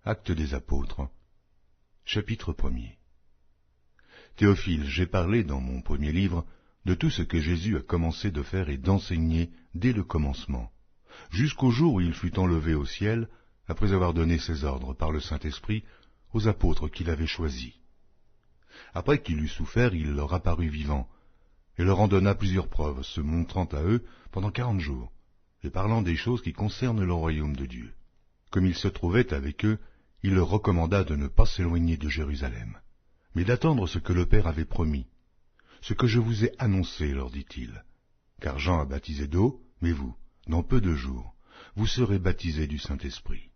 Actes des apôtres, chapitre 1er. Théophile, j'ai parlé dans mon premier livre de tout ce que Jésus a commencé de faire et d'enseigner dès le commencement, jusqu'au jour où il fut enlevé au ciel, après avoir donné ses ordres par le Saint-Esprit aux apôtres qu'il avait choisis. Après qu'il eut souffert, il leur apparut vivant, et leur en donna plusieurs preuves, se montrant à eux pendant 40 jours, et parlant des choses qui concernent le royaume de Dieu. Comme il se trouvait avec eux, il leur recommanda de ne pas s'éloigner de Jérusalem, mais d'attendre ce que le Père avait promis. Ce que je vous ai annoncé, leur dit-il, car Jean a baptisé d'eau, mais vous, dans peu de jours, vous serez baptisés du Saint-Esprit.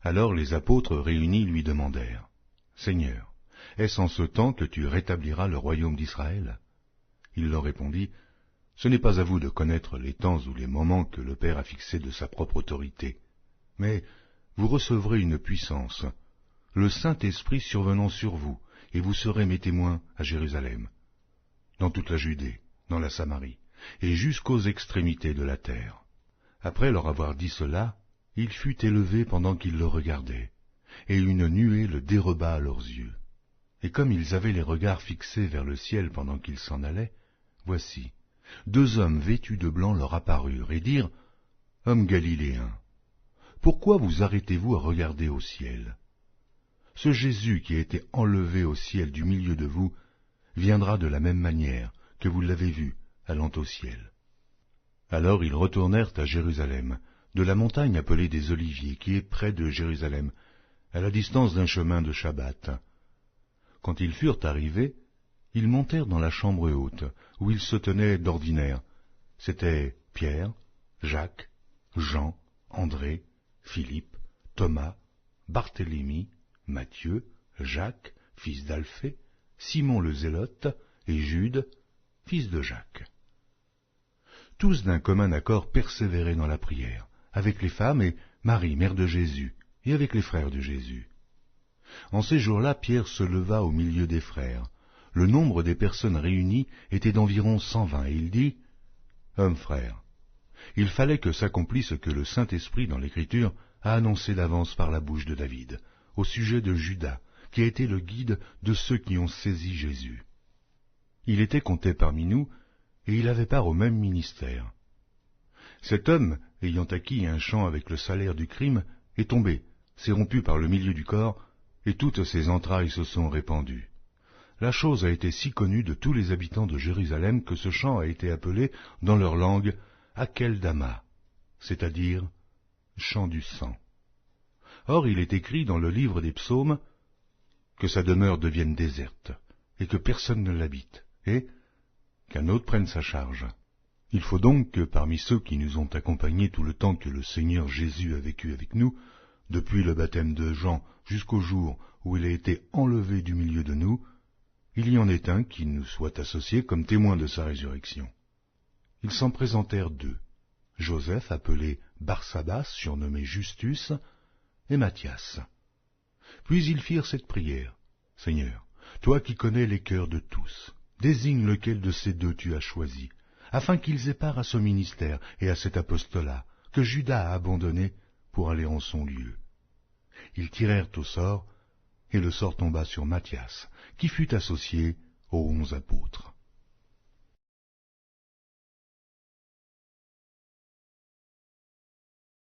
Alors les apôtres réunis lui demandèrent, « Seigneur, est-ce en ce temps que tu rétabliras le royaume d'Israël ?» Il leur répondit, « Ce n'est pas à vous de connaître les temps ou les moments que le Père a fixés de sa propre autorité, mais vous recevrez une puissance, le Saint-Esprit survenant sur vous, et vous serez mes témoins à Jérusalem, dans toute la Judée, dans la Samarie, et jusqu'aux extrémités de la terre. » Après leur avoir dit cela, il fut élevé pendant qu'ils le regardaient, et une nuée le déroba à leurs yeux. Et comme ils avaient les regards fixés vers le ciel pendant qu'ils s'en allaient, voici, 2 hommes vêtus de blanc leur apparurent et dirent, « Hommes galiléens, pourquoi vous arrêtez-vous à regarder au ciel? Ce Jésus qui a été enlevé au ciel du milieu de vous viendra de la même manière que vous l'avez vu allant au ciel. » Alors ils retournèrent à Jérusalem, de la montagne appelée des Oliviers, qui est près de Jérusalem, à la distance d'un chemin de Shabbat. Quand ils furent arrivés, ils montèrent dans la chambre haute, où ils se tenaient d'ordinaire. C'étaient Pierre, Jacques, Jean, André, Philippe, Thomas, Barthélemy, Matthieu, Jacques, fils d'Alphée, Simon le Zélote, et Jude, fils de Jacques. Tous d'un commun accord persévéraient dans la prière, avec les femmes et Marie, mère de Jésus, et avec les frères de Jésus. En ces jours-là, Pierre se leva au milieu des frères. Le nombre des personnes réunies était d'environ 120, et il dit, « Hommes frères, il fallait que s'accomplisse ce que le Saint-Esprit dans l'Écriture a annoncé d'avance par la bouche de David, au sujet de Judas, qui a été le guide de ceux qui ont saisi Jésus. Il était compté parmi nous, et il avait part au même ministère. Cet homme, ayant acquis un champ avec le salaire du crime, est tombé, s'est rompu par le milieu du corps, et toutes ses entrailles se sont répandues. La chose a été si connue de tous les habitants de Jérusalem que ce champ a été appelé, dans leur langue, Akeldama, c'est-à-dire champ du sang. Or il est écrit dans le livre des psaumes que sa demeure devienne déserte, et que personne ne l'habite, et qu'un autre prenne sa charge. Il faut donc que parmi ceux qui nous ont accompagnés tout le temps que le Seigneur Jésus a vécu avec nous, depuis le baptême de Jean jusqu'au jour où il a été enlevé du milieu de nous, il y en ait un qui nous soit associé comme témoin de sa résurrection. Ils s'en présentèrent 2, Joseph, appelé Barsabas, surnommé Justus, et Matthias. Puis ils firent cette prière, « Seigneur, toi qui connais les cœurs de tous, désigne lequel de ces 2 tu as choisi, afin qu'ils aient part à ce ministère et à cet apostolat que Judas a abandonné pour aller en son lieu. » Ils tirèrent au sort, et le sort tomba sur Matthias, qui fut associé aux 11 apôtres.